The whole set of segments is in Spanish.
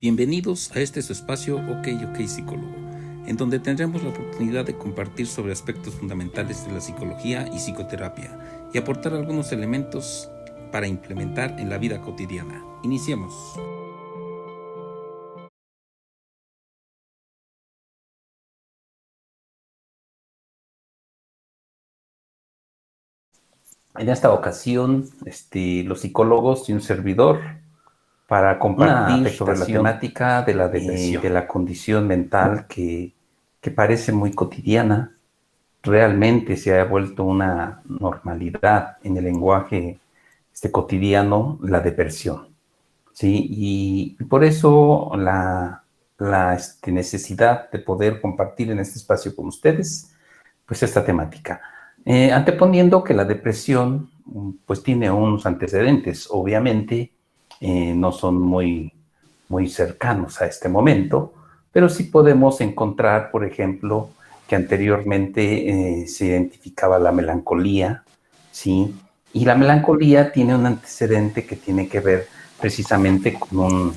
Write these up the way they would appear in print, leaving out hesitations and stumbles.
Bienvenidos a este su espacio OK Psicólogo, en donde tendremos la oportunidad de compartir sobre aspectos fundamentales de la psicología y psicoterapia y aportar algunos elementos para implementar en la vida cotidiana. Iniciemos. En esta ocasión, los psicólogos y un servidor para compartir sobre la temática de la depresión, de la condición mental que parece muy cotidiana, realmente se ha vuelto una normalidad en el lenguaje cotidiano, la depresión, ¿sí? Y por eso la necesidad de poder compartir en este espacio con ustedes, pues esta temática. Anteponiendo que la depresión pues tiene unos antecedentes, obviamente no son muy cercanos a este momento, pero sí podemos encontrar, por ejemplo, que anteriormente se identificaba la melancolía, ¿sí? Y la melancolía tiene un antecedente que tiene que ver precisamente con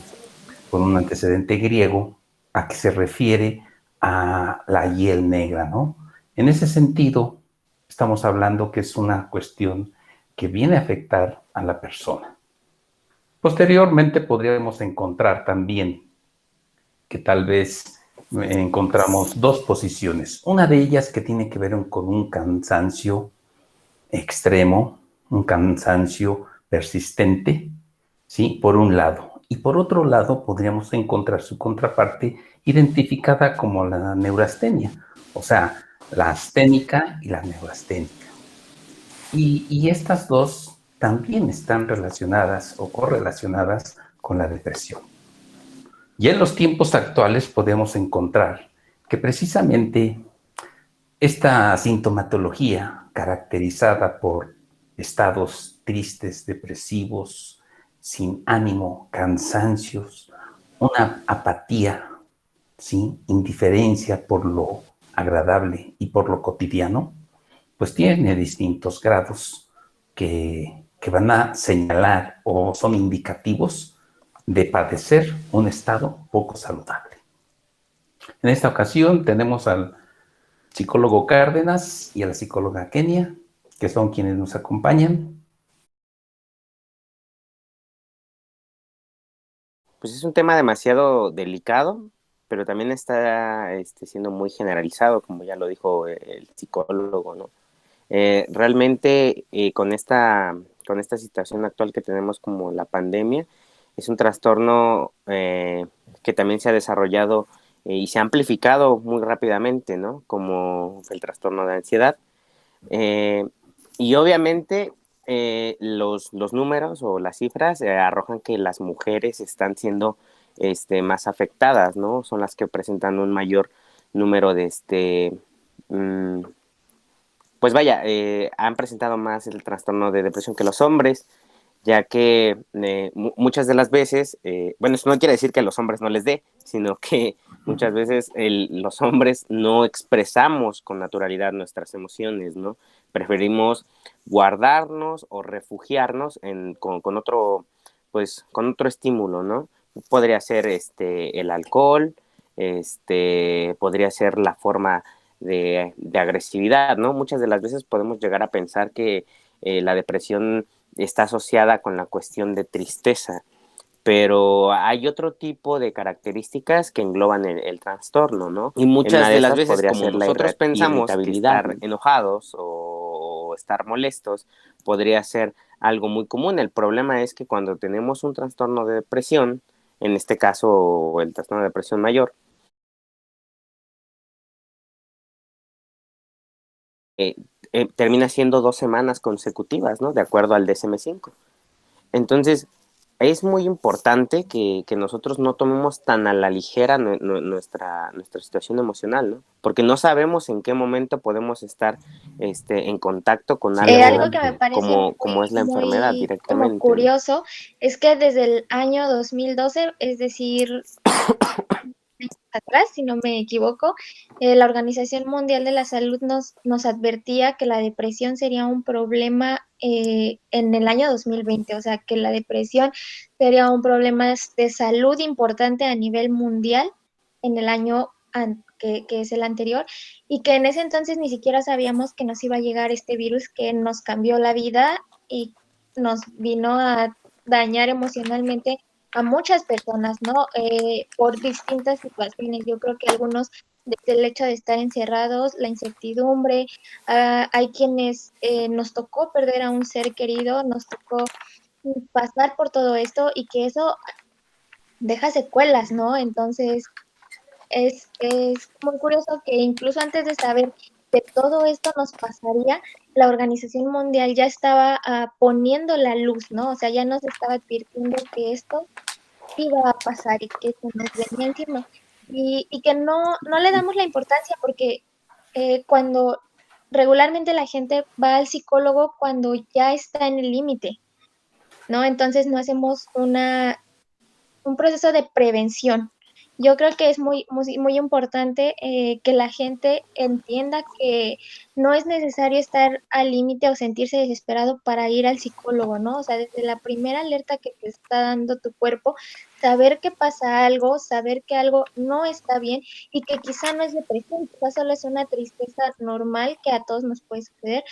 un antecedente griego a que se refiere a la hiel negra, ¿no? En ese sentido, estamos hablando que es una cuestión que viene a afectar a la persona. Posteriormente podríamos encontrar también que tal vez encontramos dos posiciones. Una de ellas que tiene que ver con un cansancio extremo, un cansancio persistente, ¿sí? Por un lado. Y por otro lado, podríamos encontrar su contraparte identificada como la neurastenia, o sea, la asténica y la neurasténica. Y estas dos también están relacionadas o correlacionadas con la depresión. Y en los tiempos actuales podemos encontrar que precisamente esta sintomatología caracterizada por estados tristes, depresivos, sin ánimo, cansancios, una apatía, ¿sí? Indiferencia por lo agradable y por lo cotidiano, pues tiene distintos grados que van a señalar o son indicativos de padecer un estado poco saludable. En esta ocasión tenemos al psicólogo Cárdenas y a la psicóloga Kenia, que son quienes nos acompañan. Pues es un tema demasiado delicado, pero también está siendo muy generalizado, como ya lo dijo el psicólogo, ¿no? Realmente con esta situación actual que tenemos como la pandemia, es un trastorno que también se ha desarrollado y se ha amplificado muy rápidamente, ¿no? Como el trastorno de ansiedad. Eh, y obviamente los números o las cifras arrojan que las mujeres están siendo más afectadas, ¿no? Son las que presentan un mayor número de pues vaya, han presentado más el trastorno de depresión que los hombres, ya que muchas de las veces, bueno, eso no quiere decir que a los hombres no les dé, sino que muchas veces los hombres no expresamos con naturalidad nuestras emociones, ¿no? Preferimos guardarnos o refugiarnos con otro, pues, con otro estímulo, ¿no? Podría ser el alcohol, podría ser la forma de agresividad, ¿no? Muchas de las veces podemos llegar a pensar que la depresión está asociada con la cuestión de tristeza, pero hay otro tipo de características que engloban el trastorno, ¿no? Y muchas de las veces, como nosotros pensamos que estar enojados o estar molestos podría ser algo muy común, el problema es que cuando tenemos un trastorno de depresión, en este caso el trastorno de depresión mayor, eh, termina siendo 2 semanas consecutivas, ¿no? De acuerdo al DSM-5. Entonces, es muy importante que nosotros no tomemos tan a la ligera nuestra situación emocional, ¿no? Porque no sabemos en qué momento podemos estar en contacto con Algo algo que me parece como es la enfermedad muy como directamente, ¿no? curioso es que desde el año 2012, es decir, atrás, si no me equivoco, la Organización Mundial de la Salud nos advertía que la depresión sería un problema en el año 2020, o sea, que la depresión sería un problema de salud importante a nivel mundial en el año que es el anterior, y que en ese entonces ni siquiera sabíamos que nos iba a llegar este virus que nos cambió la vida y nos vino a dañar emocionalmente a muchas personas, ¿no? Por distintas situaciones. Yo creo que algunos, desde el hecho de estar encerrados, la incertidumbre, hay quienes nos tocó perder a un ser querido, nos tocó pasar por todo esto y que eso deja secuelas, ¿no? Entonces, es muy curioso que incluso antes de saber que todo esto nos pasaría, la Organización Mundial ya estaba poniendo la luz, ¿no? O sea, ya nos estaba advirtiendo que esto iba a pasar y que se nos venía encima. Y que no le damos la importancia porque cuando regularmente la gente va al psicólogo cuando ya está en el límite, ¿no? Entonces no hacemos un proceso de prevención. Yo creo que es muy importante que la gente entienda que no es necesario estar al límite o sentirse desesperado para ir al psicólogo, ¿no? O sea, desde la primera alerta que te está dando tu cuerpo, saber que pasa algo, saber que algo no está bien y que quizá no es depresión, quizá solo es una tristeza normal que a todos nos puede suceder,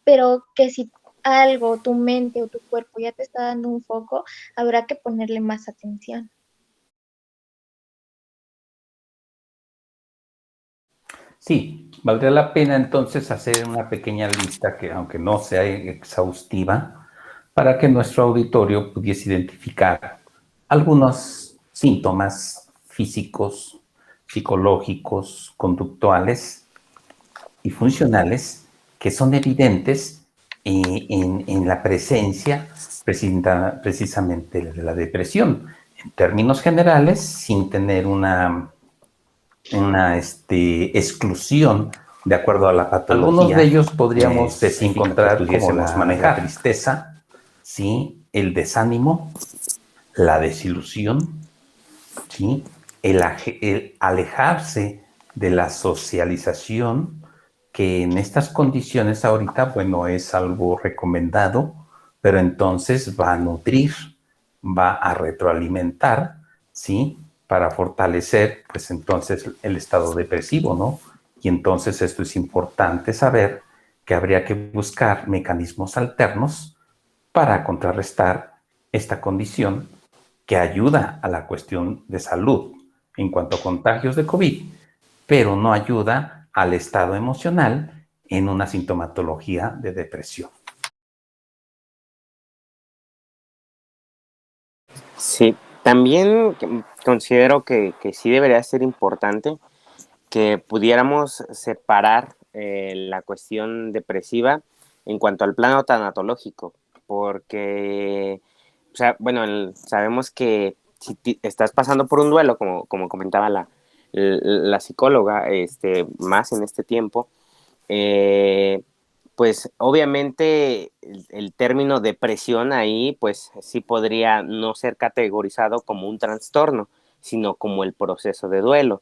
pero que si algo, tu mente o tu cuerpo ya te está dando un foco, habrá que ponerle más atención. Sí, valdría la pena entonces hacer una pequeña lista que, aunque no sea exhaustiva, para que nuestro auditorio pudiese identificar algunos síntomas físicos, psicológicos, conductuales y funcionales que son evidentes en la presencia precisamente de la depresión. En términos generales, sin tener una exclusión de acuerdo a la patología. Algunos de ellos podríamos encontrar como la tristeza, ¿sí? El desánimo, la desilusión, ¿sí? El alejarse de la socialización, que en estas condiciones ahorita, bueno, es algo recomendado, pero entonces va a nutrir, va a retroalimentar, ¿sí? Para fortalecer, pues entonces el estado depresivo, ¿no? Y entonces esto es importante saber que habría que buscar mecanismos alternos para contrarrestar esta condición que ayuda a la cuestión de salud en cuanto a contagios de COVID, pero no ayuda al estado emocional en una sintomatología de depresión. Sí, también considero que sí debería ser importante que pudiéramos separar la cuestión depresiva en cuanto al plano tanatológico, porque, o sea, bueno, sabemos que si estás pasando por un duelo, como comentaba la psicóloga, más en este tiempo, pues obviamente el término depresión ahí, pues sí podría no ser categorizado como un trastorno, sino como el proceso de duelo.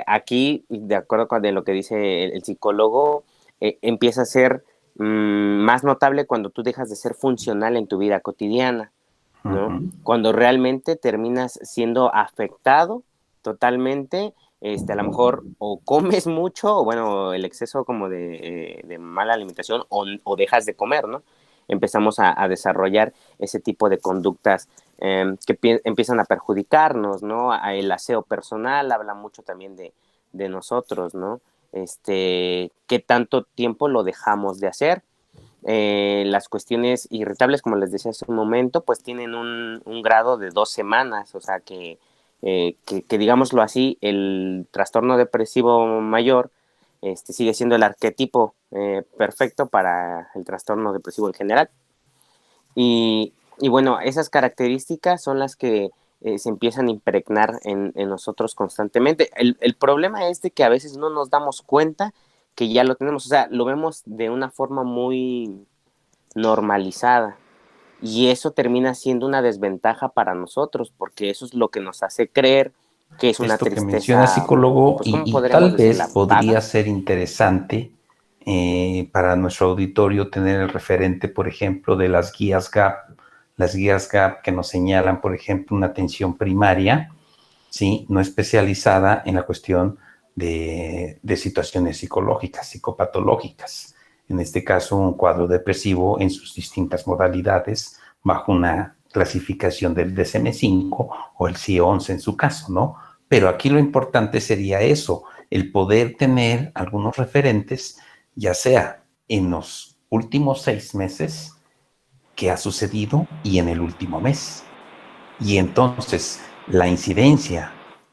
Aquí, de acuerdo con lo que dice el psicólogo, empieza a ser más notable cuando tú dejas de ser funcional en tu vida cotidiana, ¿no? Cuando realmente terminas siendo afectado totalmente, a lo mejor o comes mucho, o bueno, el exceso como de mala alimentación, o dejas de comer, ¿no? Empezamos a desarrollar ese tipo de conductas que empiezan a perjudicarnos, ¿no? El aseo personal habla mucho también de nosotros, ¿no? ¿Qué tanto tiempo lo dejamos de hacer? Las cuestiones irritables, como les decía hace un momento, pues tienen un grado de 2 semanas, o sea que digámoslo así, el trastorno depresivo mayor sigue siendo el arquetipo perfecto para el trastorno depresivo en general. Y bueno, esas características son las que se empiezan a impregnar en nosotros constantemente. El problema es de que a veces no nos damos cuenta que ya lo tenemos, o sea, lo vemos de una forma muy normalizada y eso termina siendo una desventaja para nosotros porque eso es lo que nos hace creer ¿Qué es una esto tristeza? Que menciona el psicólogo, Pues, y tal podríamos vez decirla, podría vaga. ser interesante para nuestro auditorio tener el referente, por ejemplo, de las guías GAP que nos señalan, por ejemplo, una atención primaria, ¿sí? No especializada en la cuestión de situaciones psicológicas, psicopatológicas. En este caso, un cuadro depresivo en sus distintas modalidades, bajo una clasificación del DSM-5 o el CIE-11 en su caso, ¿no? Pero aquí lo importante sería eso, el poder tener algunos referentes, ya sea en los últimos 6 meses, qué ha sucedido, y en el último mes. Y entonces la incidencia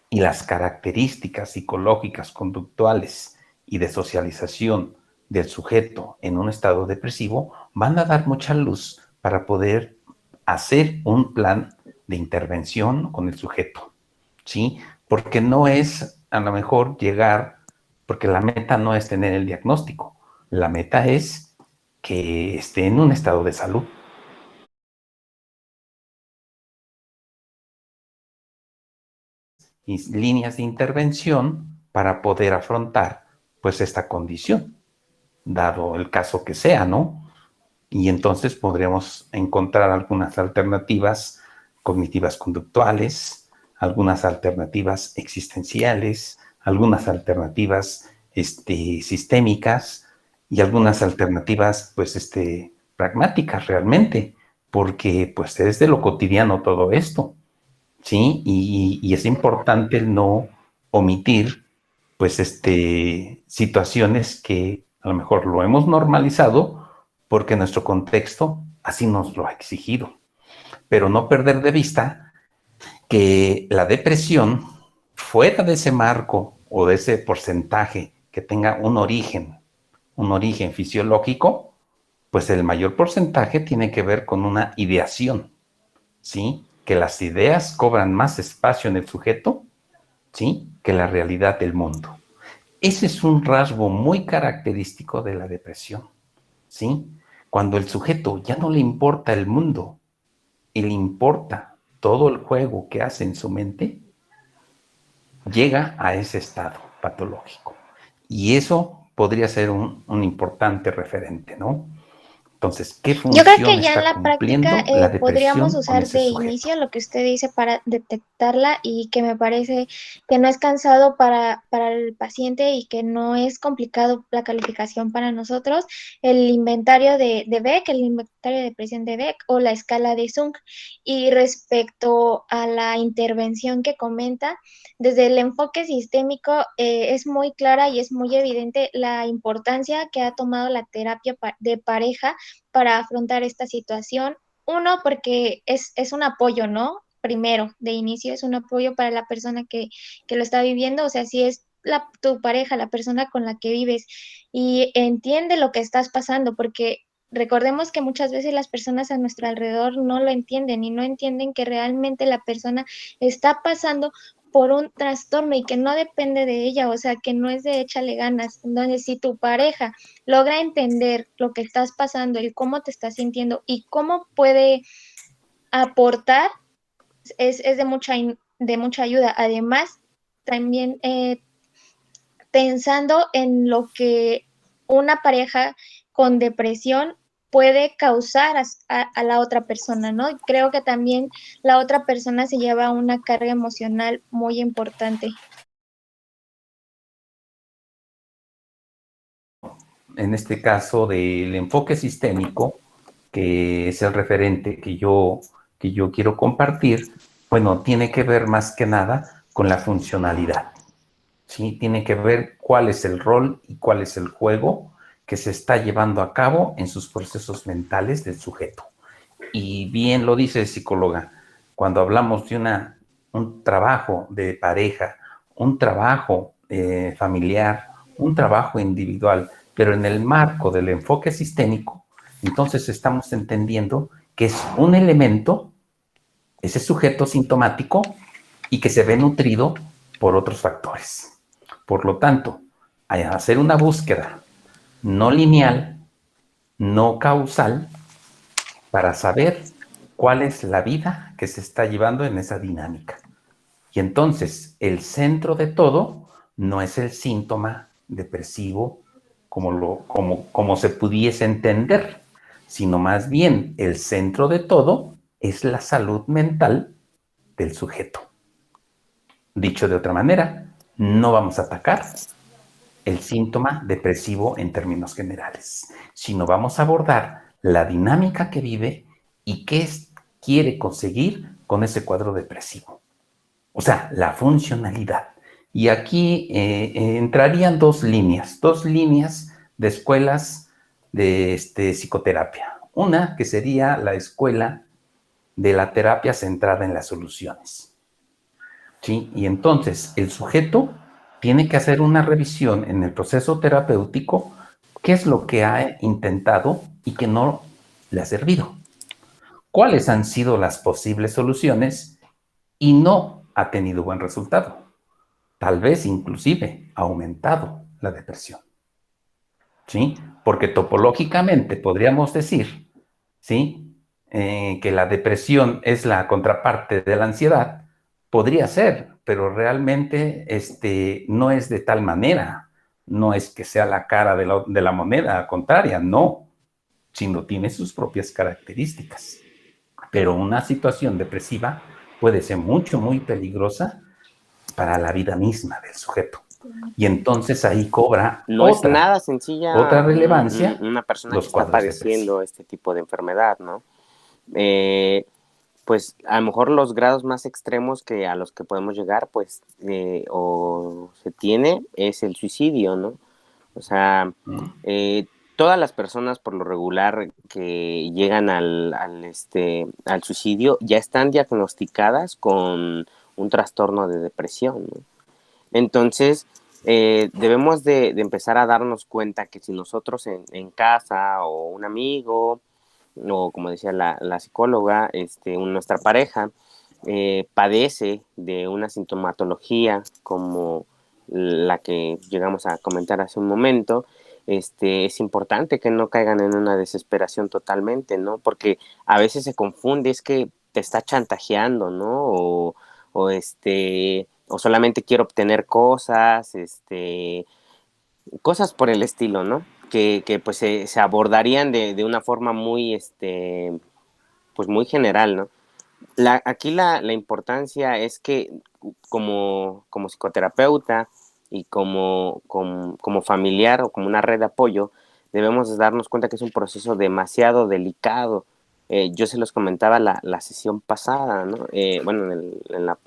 y las características psicológicas, conductuales y de socialización del sujeto en un estado depresivo van a dar mucha luz para poder hacer un plan de intervención con el sujeto, ¿sí? Porque no es a lo mejor llegar, porque la meta no es tener el diagnóstico, la meta es que esté en un estado de salud. Y líneas de intervención para poder afrontar pues esta condición, dado el caso que sea, ¿no? Y entonces podríamos encontrar algunas alternativas cognitivas conductuales, algunas alternativas existenciales, algunas alternativas sistémicas y algunas alternativas pues pragmáticas realmente, porque pues es de lo cotidiano todo esto. ¿Sí? Y es importante el no omitir, pues, situaciones que a lo mejor lo hemos normalizado porque nuestro contexto así nos lo ha exigido. Pero no perder de vista que la depresión, fuera de ese marco o de ese porcentaje que tenga un origen fisiológico, pues el mayor porcentaje tiene que ver con una ideación, ¿sí? Que las ideas cobran más espacio en el sujeto, ¿sí? Que la realidad del mundo. Ese es un rasgo muy característico de la depresión, ¿sí? Cuando el sujeto ya no le importa el mundo y le importa todo el juego que hace en su mente, llega a ese estado patológico. Y eso podría ser un importante referente, ¿no? Entonces, ¿qué Yo creo que función ya en está la práctica cumpliendo la podríamos depresión con usar ese de sujeto? inicio lo que usted dice para detectarla y que me parece que no es cansado para el paciente y que no es complicado la calificación para nosotros, el inventario de Beck, el inventario de depresión de Beck o la escala de Zunk. Y respecto a la intervención que comenta, desde el enfoque sistémico es muy clara y es muy evidente la importancia que ha tomado la terapia de pareja para afrontar esta situación. Uno, porque es un apoyo, ¿no? Primero, de inicio, es un apoyo para la persona que lo está viviendo, o sea, si es tu pareja, la persona con la que vives y entiende lo que estás pasando, porque recordemos que muchas veces las personas a nuestro alrededor no lo entienden y no entienden que realmente la persona está pasando por un trastorno y que no depende de ella, o sea, que no es de échale ganas. Entonces, si tu pareja logra entender lo que estás pasando, el cómo te estás sintiendo y cómo puede aportar, es de mucha ayuda. Además, también pensando en lo que una pareja con depresión puede causar a la otra persona, ¿no? Creo que también la otra persona se lleva una carga emocional muy importante. En este caso del enfoque sistémico, que es el referente que yo quiero compartir, bueno, tiene que ver más que nada con la funcionalidad, ¿sí? Tiene que ver cuál es el rol y cuál es el juego que se está llevando a cabo en sus procesos mentales del sujeto. Y bien lo dice el psicóloga, cuando hablamos de un trabajo de pareja, un trabajo familiar, un trabajo individual, pero en el marco del enfoque sistémico, entonces estamos entendiendo que es un elemento, ese sujeto sintomático, y que se ve nutrido por otros factores. Por lo tanto, al hacer una búsqueda no lineal, no causal, para saber cuál es la vida que se está llevando en esa dinámica. Y entonces el centro de todo no es el síntoma depresivo como se pudiese entender, sino más bien el centro de todo es la salud mental del sujeto. Dicho de otra manera, no vamos a atacar el síntoma depresivo en términos generales, sino vamos a abordar la dinámica que vive y qué quiere conseguir con ese cuadro depresivo. O sea, la funcionalidad. Y aquí entrarían dos líneas de escuelas de psicoterapia. Una que sería la escuela de la terapia centrada en las soluciones. ¿Sí? Y entonces el sujeto tiene que hacer una revisión en el proceso terapéutico, qué es lo que ha intentado y que no le ha servido. ¿Cuáles han sido las posibles soluciones y no ha tenido buen resultado? Tal vez inclusive ha aumentado la depresión. ¿Sí? Porque topológicamente podríamos decir, ¿sí? Que la depresión es la contraparte de la ansiedad. Podría ser, pero realmente no es de tal manera. No es que sea la cara de la moneda contraria, no, sino tiene sus propias características. Pero una situación depresiva puede ser mucho, muy peligrosa para la vida misma del sujeto. Y entonces ahí cobra no es nada sencilla otra relevancia una persona que está padeciendo este tipo de enfermedad, ¿no? Pues a lo mejor los grados más extremos a los que podemos llegar, pues, o se tiene, es el suicidio, ¿no? O sea, todas las personas por lo regular que llegan al suicidio ya están diagnosticadas con un trastorno de depresión, ¿no? Entonces, debemos de empezar a darnos cuenta que si nosotros en casa o un amigo o como decía la psicóloga, nuestra pareja padece de una sintomatología como la que llegamos a comentar hace un momento, es importante que no caigan en una desesperación totalmente, ¿no? Porque a veces se confunde, es que te está chantajeando, ¿no? O solamente quiero obtener cosas, cosas por el estilo, ¿no? Que pues se abordarían de una forma muy, pues muy general, ¿no? Aquí la importancia es que como psicoterapeuta y como familiar o como una red de apoyo, debemos de darnos cuenta que es un proceso demasiado delicado. Yo se los comentaba la sesión pasada, ¿no? Bueno, en la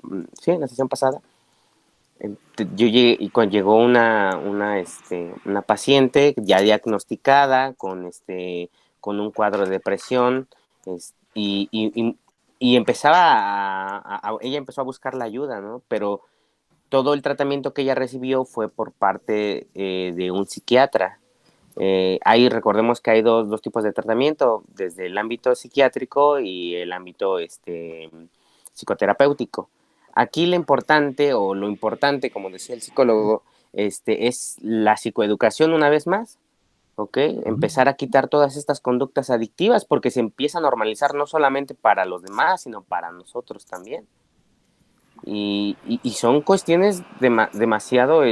sesión pasada, yo llegué, y cuando llegó una paciente ya diagnosticada con un cuadro de depresión, y ella empezó a buscar la ayuda, ¿no? Pero todo el tratamiento que ella recibió fue por parte de un psiquiatra. Ahí recordemos que hay dos tipos de tratamiento, desde el ámbito psiquiátrico y el ámbito psicoterapéutico. Aquí lo importante, como decía el psicólogo, es la psicoeducación una vez más, ¿ok? Empezar a quitar todas estas conductas adictivas porque se empieza a normalizar no solamente para los demás, sino para nosotros también. Y son cuestiones demasiado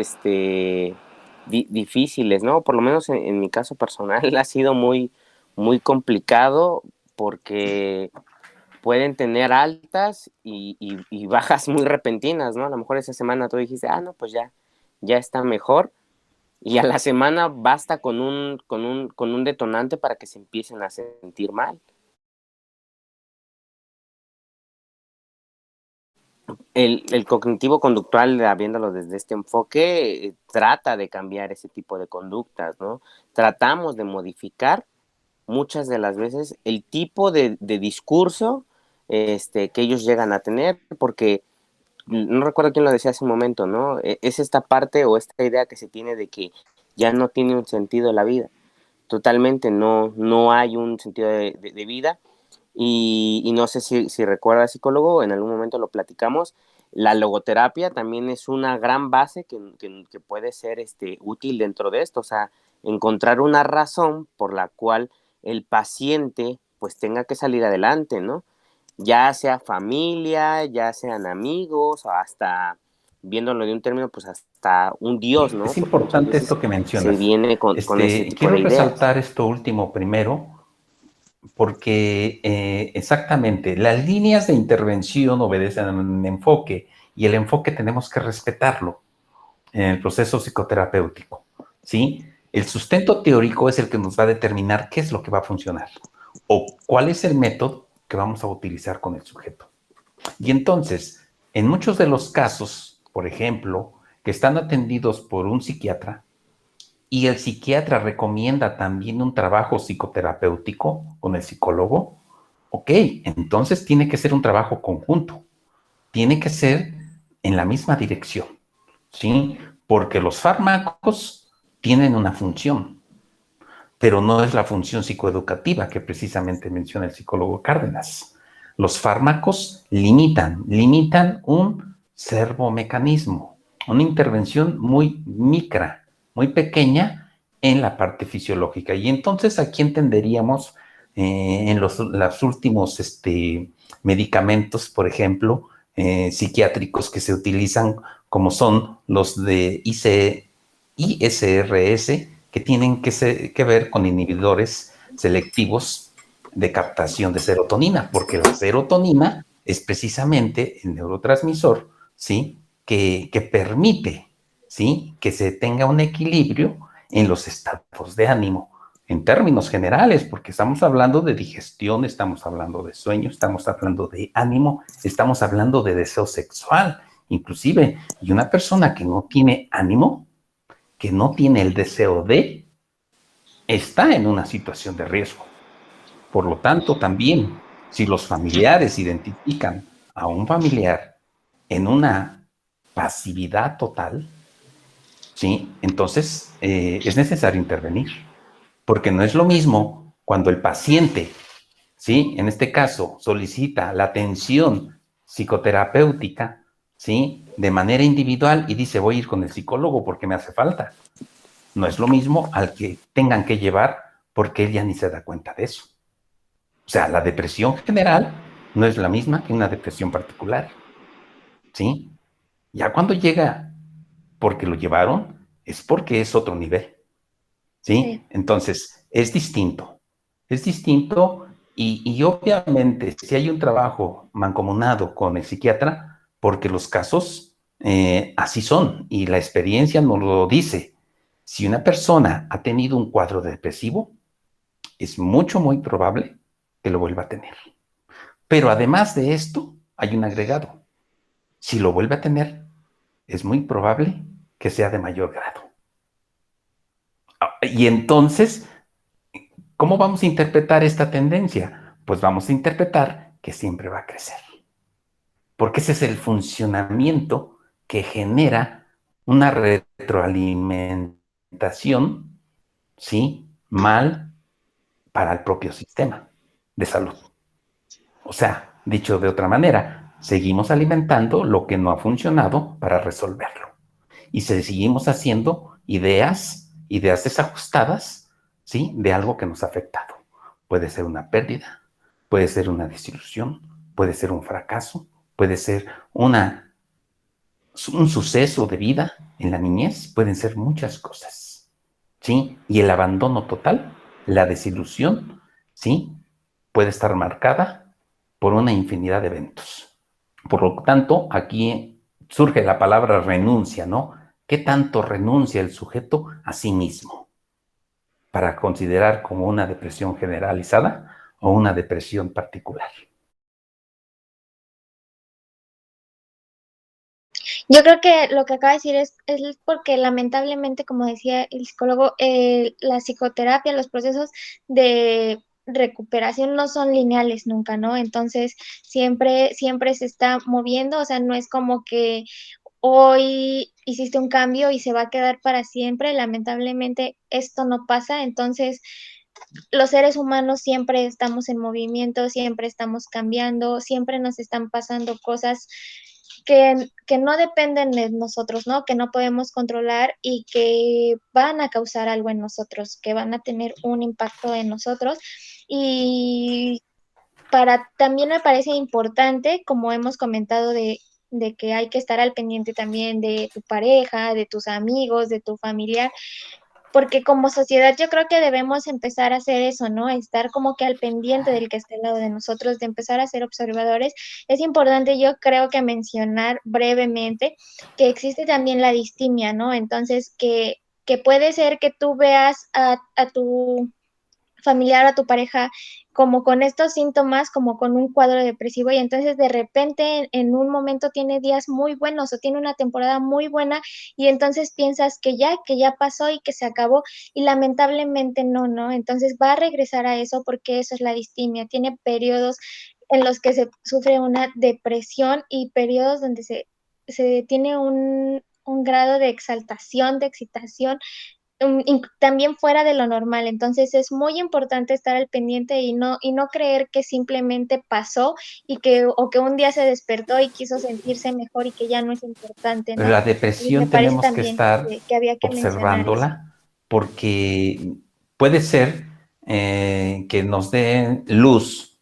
difíciles, ¿no? Por lo menos en mi caso personal ha sido muy, muy complicado porque pueden tener altas y bajas muy repentinas, ¿no? A lo mejor esa semana tú dijiste, no, pues ya está mejor, y a la semana basta con un detonante para que se empiecen a sentir mal. El cognitivo-conductual, viéndolo desde este enfoque, trata de cambiar ese tipo de conductas, ¿no? Tratamos de modificar muchas de las veces el tipo de discurso que ellos llegan a tener, porque no recuerdo quién lo decía hace un momento, ¿no? Es esta parte o esta idea que se tiene de que ya no tiene un sentido la vida. Totalmente no hay un sentido de vida. Y no sé si recuerda, psicólogo, en algún momento lo platicamos, la logoterapia también es una gran base que puede ser útil dentro de esto, o sea, encontrar una razón por la cual el paciente pues tenga que salir adelante, ¿no? ya sea familia, ya sean amigos, o hasta, viéndolo de un término, pues hasta un dios, ¿no? Es Porque muchas importante veces esto que se mencionas. viene con ese tipo Quiero de ideas. resaltar esto último primero, porque exactamente, las líneas de intervención obedecen a un enfoque y el enfoque tenemos que respetarlo en el proceso psicoterapéutico, ¿sí? El sustento teórico es el que nos va a determinar qué es lo que va a funcionar o cuál es el método que vamos a utilizar con el sujeto. Y entonces, en muchos de los casos, por ejemplo, que están atendidos por un psiquiatra, y el psiquiatra recomienda también un trabajo psicoterapéutico con el psicólogo, ok, entonces tiene que ser un trabajo conjunto, tiene que ser en la misma dirección, ¿sí? Porque los fármacos tienen una función, pero no es la función psicoeducativa que precisamente menciona el psicólogo Cárdenas. Los fármacos limitan un servomecanismo, una intervención muy micra, muy pequeña en la parte fisiológica. Y entonces aquí entenderíamos en los últimos medicamentos, por ejemplo, psiquiátricos que se utilizan, como son los de ISRS, que tienen que ver con inhibidores selectivos de captación de serotonina, porque la serotonina es precisamente el neurotransmisor, ¿sí? Que permite, ¿sí? Que se tenga un equilibrio en los estados de ánimo, en términos generales, porque estamos hablando de digestión, estamos hablando de sueño, estamos hablando de ánimo, estamos hablando de deseo sexual, inclusive, y una persona que no tiene ánimo, que no tiene el deseo de, está en una situación de riesgo. Por lo tanto, también, si los familiares identifican a un familiar en una pasividad total, ¿sí? Entonces es necesario intervenir, porque no es lo mismo cuando el paciente, ¿sí? En este caso, solicita la atención psicoterapéutica, ¿sí? De manera individual y dice, voy a ir con el psicólogo porque me hace falta. No es lo mismo al que tengan que llevar porque él ya ni se da cuenta de eso. O sea, la depresión general no es la misma que una depresión particular, ¿sí? Ya cuando llega porque lo llevaron, es porque es otro nivel, ¿sí? Sí. Entonces, es distinto y obviamente si hay un trabajo mancomunado con el psiquiatra, porque los casos así son y la experiencia nos lo dice. Si una persona ha tenido un cuadro depresivo, es muy probable que lo vuelva a tener. Pero además de esto, hay un agregado. Si lo vuelve a tener, es muy probable que sea de mayor grado. Y entonces, ¿cómo vamos a interpretar esta tendencia? Pues vamos a interpretar que siempre va a crecer. Porque ese es el funcionamiento que genera una retroalimentación, ¿sí? Mal para el propio sistema de salud. O sea, dicho de otra manera, seguimos alimentando lo que no ha funcionado para resolverlo. Y seguimos haciendo ideas desajustadas, ¿sí? De algo que nos ha afectado. Puede ser una pérdida, puede ser una desilusión, puede ser un fracaso, puede ser un suceso de vida en la niñez, pueden ser muchas cosas, ¿sí? Y el abandono total, la desilusión, ¿sí? Puede estar marcada por una infinidad de eventos. Por lo tanto, aquí surge la palabra renuncia, ¿no? ¿Qué tanto renuncia el sujeto a sí mismo para considerar como una depresión generalizada o una depresión particular? Yo creo que lo que acaba de decir es porque lamentablemente, como decía el psicólogo, la psicoterapia, los procesos de recuperación no son lineales nunca, ¿no? Entonces, siempre se está moviendo, o sea, no es como que hoy hiciste un cambio y se va a quedar para siempre. Lamentablemente, esto no pasa, entonces los seres humanos siempre estamos en movimiento, siempre estamos cambiando, siempre nos están pasando cosas que no dependen de nosotros, ¿no? Que no podemos controlar y que van a causar algo en nosotros, que van a tener un impacto en nosotros. Y también me parece importante, como hemos comentado, de que hay que estar al pendiente también de tu pareja, de tus amigos, de tu familiar, porque como sociedad yo creo que debemos empezar a hacer eso, ¿no? Estar como que al pendiente del que esté al lado de nosotros, de empezar a ser observadores. Es importante, yo creo que mencionar brevemente que existe también la distimia, ¿no? Entonces, que puede ser que tú veas a tu familiar, a tu pareja, como con estos síntomas, como con un cuadro depresivo, y entonces de repente en un momento tiene días muy buenos o tiene una temporada muy buena, y entonces piensas que ya pasó y que se acabó, y lamentablemente no, ¿no? Entonces va a regresar a eso porque eso es la distimia, tiene periodos en los que se sufre una depresión y periodos donde se tiene un grado de exaltación, de excitación, también fuera de lo normal. Entonces es muy importante estar al pendiente y no creer que simplemente pasó o que un día se despertó y quiso sentirse mejor y que ya no es importante, ¿no? La Entonces me depresión parece tenemos que también estar que había que mencionar eso. observándola porque puede ser que nos den luz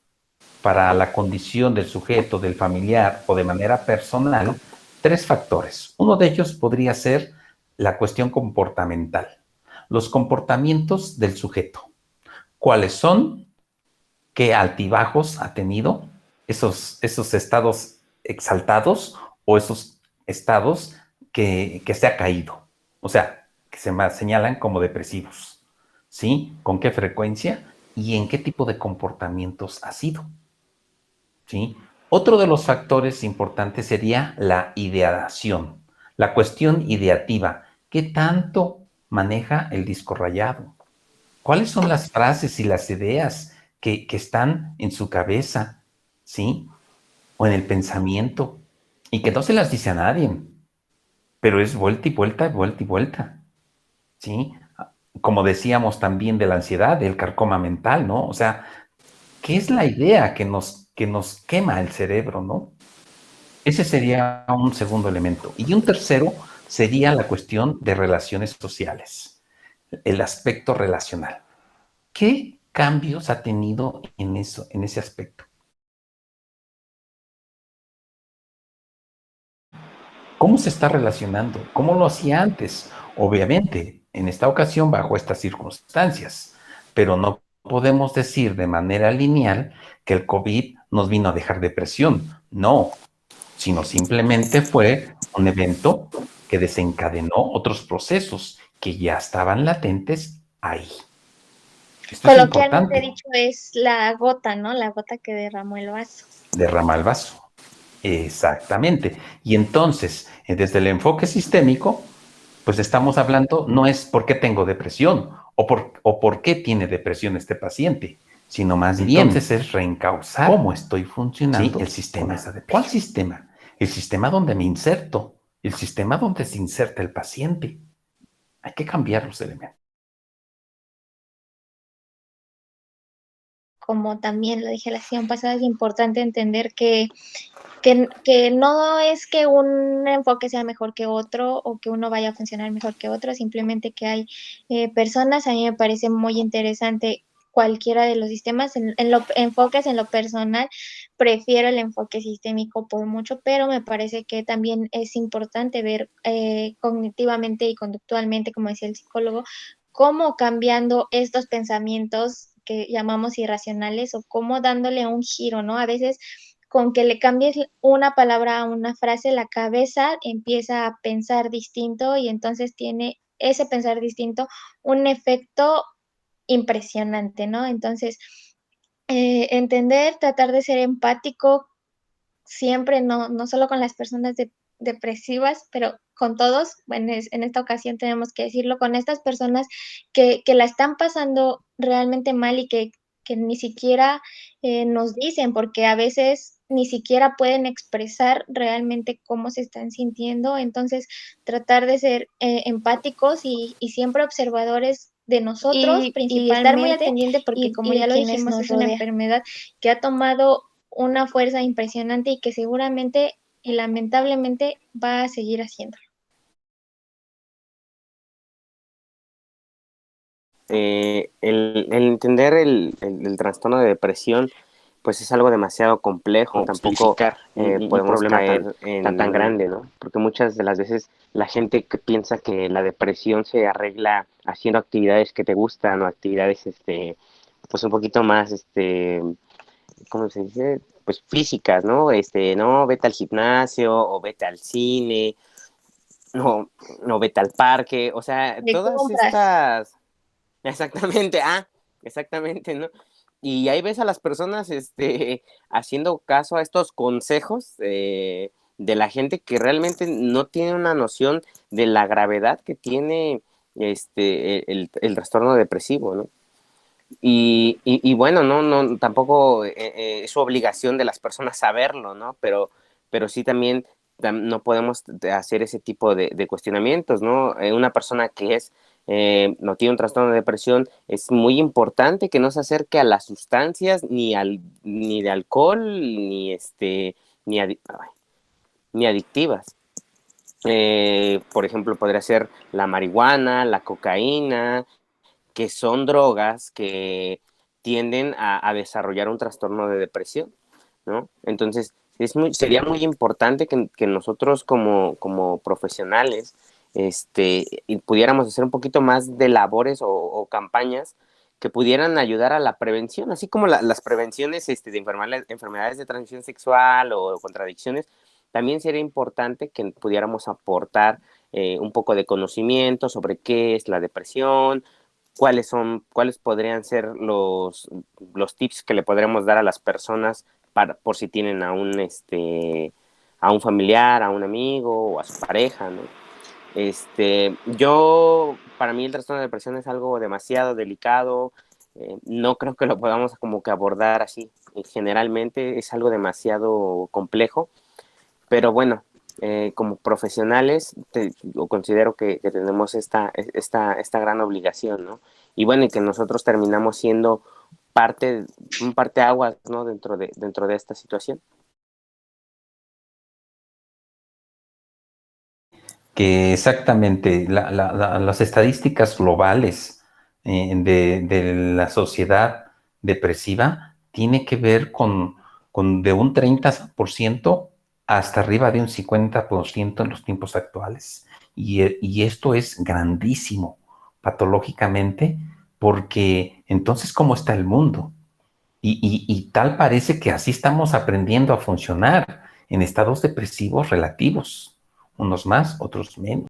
para la condición del sujeto, del familiar o de manera personal, tres factores. Uno de ellos podría ser la cuestión comportamental, los comportamientos del sujeto. ¿Cuáles son? ¿Qué altibajos ha tenido? Esos estados exaltados o esos estados que se ha caído. O sea, que se señalan como depresivos. ¿Sí? ¿Con qué frecuencia? ¿Y en qué tipo de comportamientos ha sido? ¿Sí? Otro de los factores importantes sería la ideación, la cuestión ideativa. ¿Qué tanto maneja el disco rayado? ¿Cuáles son las frases y las ideas que están en su cabeza, ¿sí? O en el pensamiento, y que no se las dice a nadie, pero es vuelta y vuelta, vuelta y vuelta, ¿sí? Como decíamos también de la ansiedad, del carcoma mental, ¿no? O sea, ¿qué es la idea que nos quema el cerebro, ¿no? Ese sería un segundo elemento. Y un tercero sería la cuestión de relaciones sociales, el aspecto relacional. ¿Qué cambios ha tenido en eso, en ese aspecto? ¿Cómo se está relacionando? ¿Cómo lo hacía antes? Obviamente, en esta ocasión bajo estas circunstancias, pero no podemos decir de manera lineal que el COVID nos vino a dejar depresión. No, sino simplemente fue un evento que desencadenó otros procesos que ya estaban latentes ahí. Esto es Coloquialmente importante. dicho es la gota, ¿no? La gota que derramó el vaso. Derrama el vaso. Exactamente. Y entonces, desde el enfoque sistémico, pues estamos hablando, no es por qué tengo depresión o por qué tiene depresión este paciente, sino más bien entonces es reencauzar cómo estoy funcionando, ¿sí? El sistema. ¿Cuál sistema? El sistema donde me inserto, el sistema donde se inserta el paciente. Hay que cambiar los elementos. Como también lo dije la sesión pasada, es importante entender que no es que un enfoque sea mejor que otro o que uno vaya a funcionar mejor que otro, simplemente que hay personas, a mí me parece muy interesante cualquiera de los sistemas, enfoques en lo personal, prefiero el enfoque sistémico por mucho, pero me parece que también es importante ver cognitivamente y conductualmente, como decía el psicólogo, cómo cambiando estos pensamientos que llamamos irracionales o cómo dándole un giro, ¿no? A veces con que le cambies una palabra a una frase, la cabeza empieza a pensar distinto y entonces tiene ese pensar distinto un efecto impresionante, ¿no? Entonces, entender, tratar de ser empático siempre, no solo con las personas depresivas, pero con todos, bueno, en esta ocasión tenemos que decirlo, con estas personas que la están pasando realmente mal y que ni siquiera nos dicen, porque a veces ni siquiera pueden expresar realmente cómo se están sintiendo. Entonces, tratar de ser empáticos y siempre observadores de nosotros y estar muy al principalmente pendiente porque, como ya lo quienes dijimos, nos es una rodean. enfermedad que ha tomado una fuerza impresionante y que seguramente y lamentablemente va a seguir haciéndolo. El entender el trastorno de depresión pues es algo demasiado complejo, tampoco podemos caer tan grande, ¿no? Porque muchas de las veces la gente que piensa que la depresión se arregla haciendo actividades que te gustan o actividades, pues un poquito más, ¿cómo se dice? Pues físicas, ¿no? No, vete al gimnasio o vete al cine, no vete al parque, o sea, De todas compras. estas, exactamente, exactamente, ¿no? Y ahí ves a las personas, haciendo caso a estos consejos de la gente que realmente no tiene una noción de la gravedad que tiene el trastorno depresivo, ¿no? Y bueno, no, tampoco es su obligación de las personas saberlo, ¿no? Pero sí también no podemos hacer ese tipo de cuestionamientos, ¿no? Una persona que no tiene un trastorno de depresión, es muy importante que no se acerque a las sustancias, ni de alcohol, ni, ni adictivas. Por ejemplo, podría ser la marihuana, la cocaína, que son drogas que tienden a desarrollar un trastorno de depresión, ¿no? Entonces, sería muy importante que nosotros como profesionales pudiéramos hacer un poquito más de labores o campañas que pudieran ayudar a la prevención, así como las prevenciones de enfermedades de transmisión sexual o contradicciones. También sería importante que pudiéramos aportar un poco de conocimiento sobre qué es la depresión, cuáles podrían ser los tips que le podríamos dar a las personas por si tienen a un familiar, a un amigo o a su pareja, ¿no? Para mí el trastorno de depresión es algo demasiado delicado, no creo que lo podamos como que abordar así. Generalmente es algo demasiado complejo, pero bueno, como profesionales, yo considero que tenemos esta gran obligación, ¿no? Y bueno, y que nosotros terminamos siendo un parteaguas, ¿no? Dentro de esta situación. Que exactamente las estadísticas globales de la sociedad depresiva tiene que ver con de un 30% hasta arriba de un 50% en los tiempos actuales. Y esto es grandísimo patológicamente, porque entonces, ¿cómo está el mundo? Y tal parece que así estamos aprendiendo a funcionar en estados depresivos relativos, unos más, otros menos.